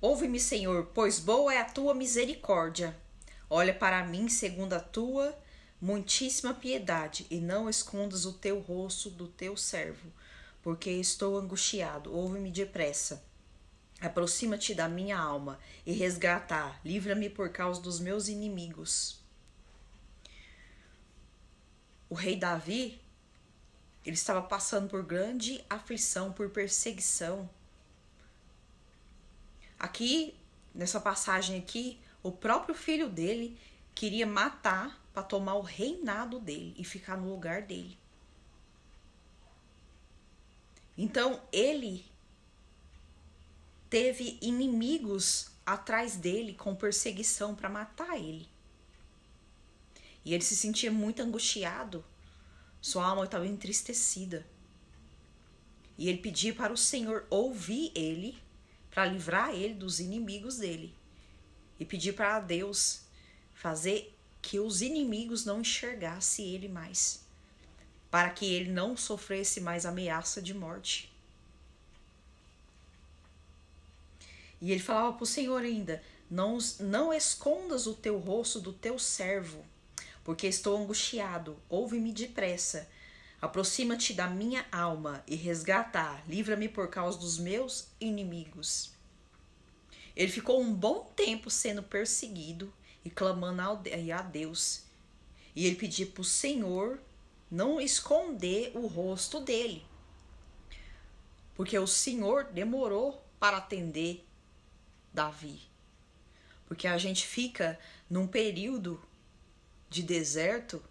Ouve-me, Senhor, pois boa é a tua misericórdia. Olha para mim segundo a tua muitíssima piedade, e não escondas o teu rosto do teu servo, porque estou angustiado. Ouve-me depressa. Aproxima-te da minha alma e resgata. Livra-me por causa dos meus inimigos. O rei Davi, ele estava passando por grande aflição, por perseguição. Aqui, nessa passagem aqui, o próprio filho dele queria matar para tomar o reinado dele e ficar no lugar dele. Então, ele teve inimigos atrás dele com perseguição para matar ele. E ele se sentia muito angustiado. Sua alma estava entristecida. E ele pedia para o Senhor ouvir ele, para livrar ele dos inimigos dele. E pedir para Deus fazer que os inimigos não enxergassem ele mais, para que ele não sofresse mais ameaça de morte. E ele falava para o Senhor ainda: não escondas o teu rosto do teu servo, porque estou angustiado. Ouve-me depressa. Aproxima-te da minha alma e resgata. Livra-me por causa dos meus inimigos. Ele ficou um bom tempo sendo perseguido e clamando a Deus. E ele pedia para o Senhor não esconder o rosto dele, porque o Senhor demorou para atender Davi. Porque a gente fica num período de deserto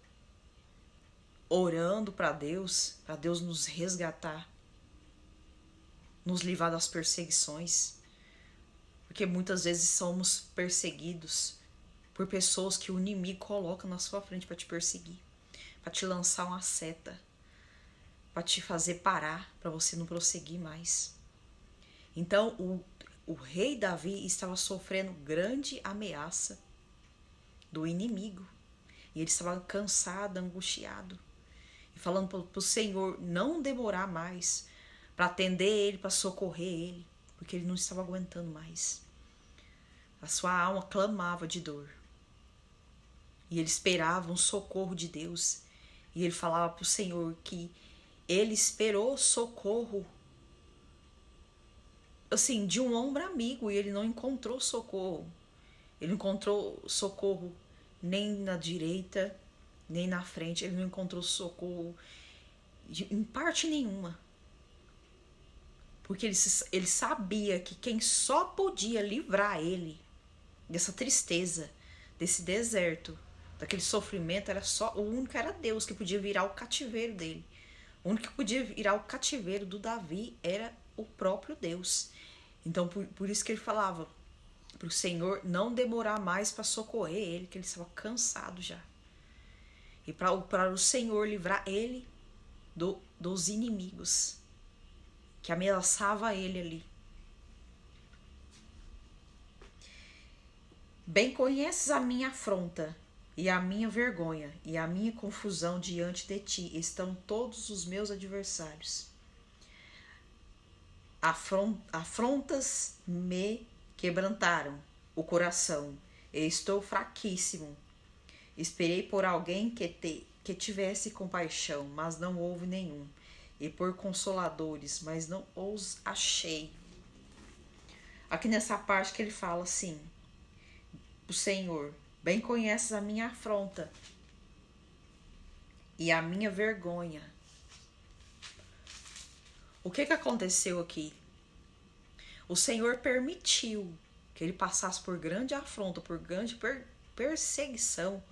orando para Deus nos resgatar, nos livrar das perseguições. Porque muitas vezes somos perseguidos por pessoas que o inimigo coloca na sua frente para te perseguir, para te lançar uma seta, para te fazer parar, para você não prosseguir mais. Então o rei Davi estava sofrendo grande ameaça do inimigo. E ele estava cansado, angustiado. E falando para o Senhor não demorar mais para atender ele, para socorrer ele, porque ele não estava aguentando mais. A sua alma clamava de dor. E ele esperava um socorro de Deus. E ele falava para o Senhor que ele esperou socorro, assim, de um ombro amigo, e ele não encontrou socorro. Ele não encontrou socorro nem na direita, nem na frente. Ele não encontrou socorro em parte nenhuma. Porque ele sabia que quem só podia livrar ele dessa tristeza, desse deserto, daquele sofrimento, era só o único, era Deus que podia virar o cativeiro dele. O único que podia virar o cativeiro do Davi era o próprio Deus. Então por isso que ele falava para o Senhor não demorar mais para socorrer ele, que ele estava cansado já. E para o Senhor livrar ele dos inimigos que ameaçava ele ali. Bem conheces a minha afronta e a minha vergonha e a minha confusão diante de ti estão todos os meus adversários. Afrontas me quebrantaram o coração, e estou fraquíssimo. Esperei por alguém que tivesse compaixão, mas não houve nenhum, e por consoladores, mas não os achei. Aqui nessa parte que ele fala assim: o Senhor, bem conheces a minha afronta e a minha vergonha. O que aconteceu aqui? O Senhor permitiu que ele passasse por grande afronta, por grande perseguição,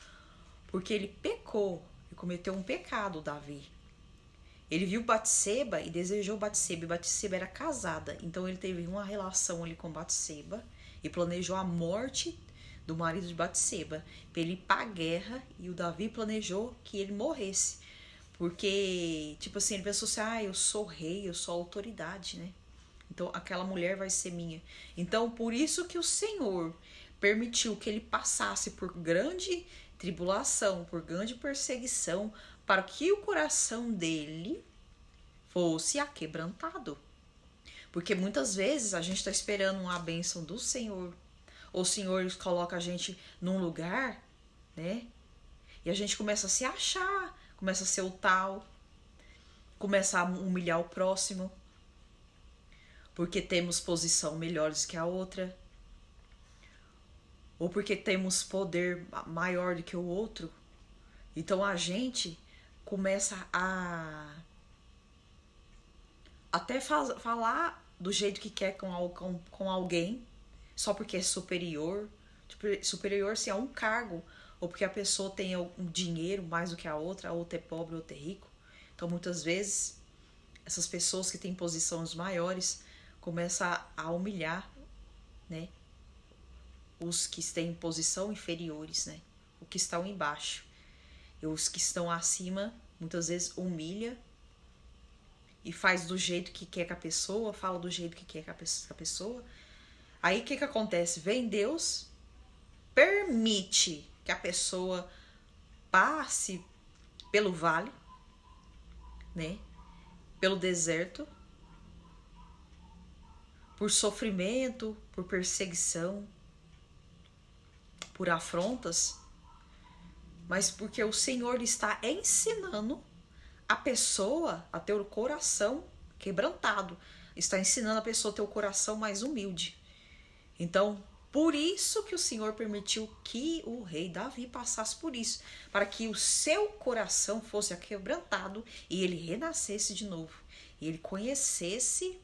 porque ele pecou e cometeu um pecado, Davi. Ele viu Batseba e desejou Batseba, e Batseba era casada, então ele teve uma relação ali com Batseba e planejou a morte do marido de Batseba, para ele ir para a guerra, e o Davi planejou que ele morresse, porque, tipo assim, ele pensou assim: eu sou rei, eu sou autoridade, né? Então aquela mulher vai ser minha. Então por isso que o Senhor permitiu que ele passasse por grande tribulação, por grande perseguição, para que o coração dele fosse aquebrantado. Porque muitas vezes a gente está esperando uma bênção do Senhor. Ou o Senhor coloca a gente num lugar, né? E a gente começa a se achar, começa a ser o tal, começa a humilhar o próximo, porque temos posição melhores que a outra, ou porque temos poder maior do que o outro. Então a gente começa a até falar do jeito que quer com alguém, só porque é superior. Superior se a um cargo, ou porque a pessoa tem um dinheiro mais do que a outra é pobre, a outra é rico. Então muitas vezes essas pessoas que têm posições maiores começam a humilhar, né, os que têm posição inferiores, né, os que estão embaixo. E os que estão acima muitas vezes humilha e faz do jeito que quer com a pessoa, fala do jeito que quer com a pessoa. Aí o que acontece? Vem Deus, permite que a pessoa passe pelo vale, né? Pelo deserto, por sofrimento, por perseguição, por afrontas, mas porque o Senhor está ensinando a pessoa a ter o coração quebrantado, está ensinando a pessoa a ter o coração mais humilde. Então, por isso que o Senhor permitiu que o rei Davi passasse por isso, para que o seu coração fosse quebrantado e ele renascesse de novo. E ele reconhecesse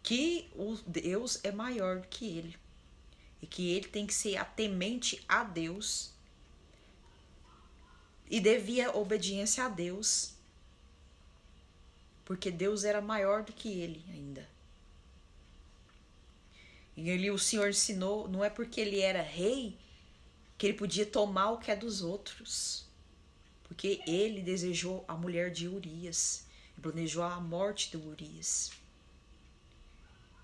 que o Deus é maior do que ele. E que ele tem que ser temente a Deus e devia obediência a Deus, porque Deus era maior do que ele ainda. E ele, o Senhor ensinou, não é porque ele era rei que ele podia tomar o que é dos outros, porque ele desejou a mulher de Urias, planejou a morte de Urias.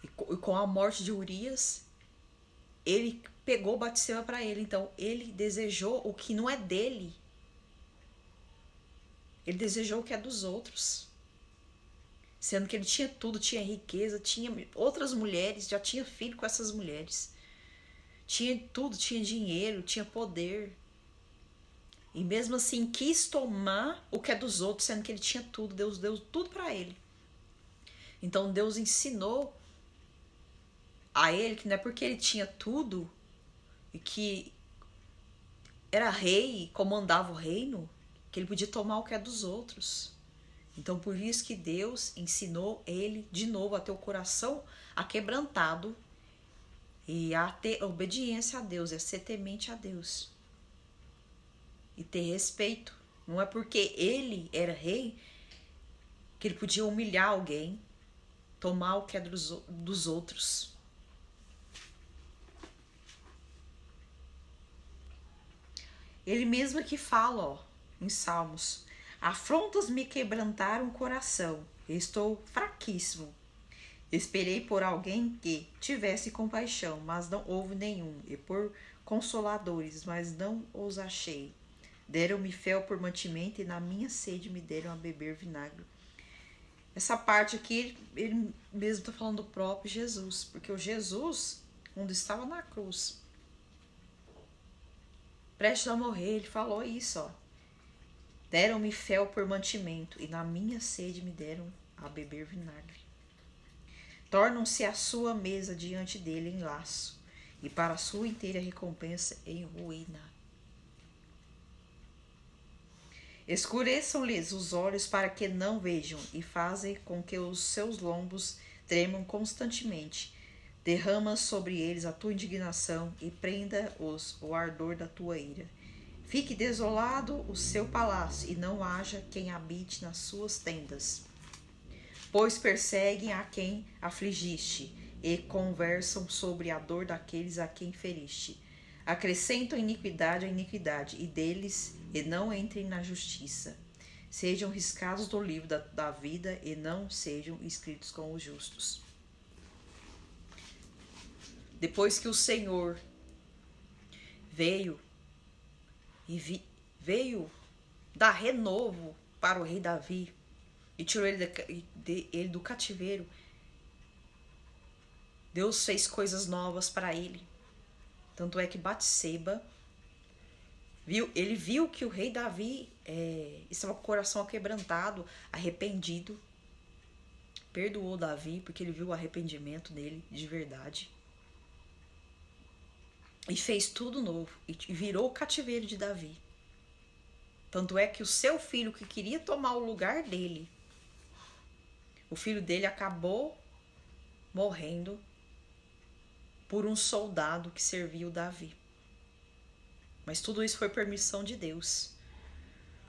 E com a morte de Urias, ele pegou Batseba para ele. Então ele desejou o que não é dele. Ele desejou o que é dos outros. Sendo que ele tinha tudo, tinha riqueza, tinha outras mulheres, já tinha filho com essas mulheres. Tinha tudo, tinha dinheiro, tinha poder. E mesmo assim quis tomar o que é dos outros, sendo que ele tinha tudo. Deus deu tudo para ele. Então Deus ensinou a ele que não é porque ele tinha tudo e que era rei, comandava o reino, que ele podia tomar o que é dos outros. Então por isso que Deus ensinou ele de novo a ter o coração aquebrantado e a ter obediência a Deus, a ser temente a Deus e ter respeito. Não é porque ele era rei que ele podia humilhar alguém, tomar o que é dos outros. Ele mesmo que fala, ó, em Salmos: afrontas me quebrantaram o coração, estou fraquíssimo. Esperei por alguém que tivesse compaixão, mas não houve nenhum, e por consoladores, mas não os achei. Deram-me fel por mantimento, e na minha sede me deram a beber vinagre. Essa parte aqui, ele mesmo está falando do próprio Jesus, porque o Jesus, quando estava na cruz, prestes a morrer, ele falou isso, ó. Deram-me fel por mantimento, e na minha sede me deram a beber vinagre. Tornam-se a sua mesa diante dele em laço, e para a sua inteira recompensa em ruína. Escureçam-lhes os olhos para que não vejam, e fazem com que os seus lombos tremam constantemente. Derrama sobre eles a tua indignação e prenda-os o ardor da tua ira. Fique desolado o seu palácio, e não haja quem habite nas suas tendas. Pois perseguem a quem afligiste, e conversam sobre a dor daqueles a quem feriste. Acrescentam iniquidade à iniquidade, e deles e não entrem na justiça. Sejam riscados do livro da vida, e não sejam escritos com os justos. Depois que o Senhor veio dar renovo para o rei Davi e tirou ele do cativeiro, Deus fez coisas novas para ele. Tanto é que Batseba ele viu que o rei Davi estava com o coração aquebrantado, arrependido. Perdoou Davi porque ele viu o arrependimento dele de verdade. E fez tudo novo e virou o cativeiro de Davi. Tanto é que o seu filho que queria tomar o lugar dele, o filho dele acabou morrendo por um soldado que servia o Davi. Mas tudo isso foi permissão de Deus.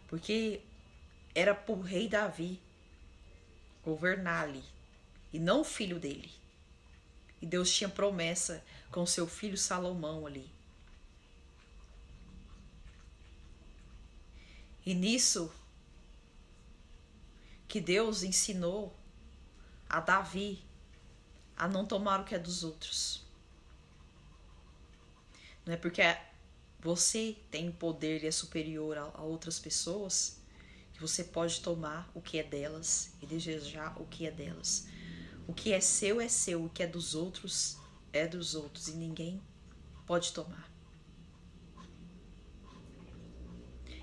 Porque era para o rei Davi governar ali. E não o filho dele. E Deus tinha promessa com seu filho Salomão ali. E nisso que Deus ensinou a Davi a não tomar o que é dos outros. Não é porque você tem poder e é superior a outras pessoas que você pode tomar o que é delas e desejar o que é delas. O que é seu, o que é dos outros e ninguém pode tomar.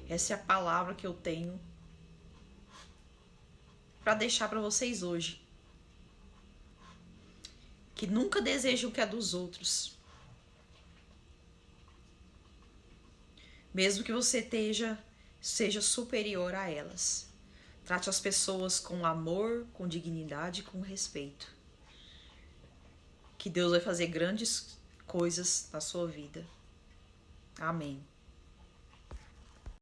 Essa é a palavra que eu tenho para deixar para vocês hoje. Que nunca desejem o que é dos outros. Mesmo que você seja superior a elas. Trate as pessoas com amor, com dignidade e com respeito. Que Deus vai fazer grandes coisas na sua vida. Amém.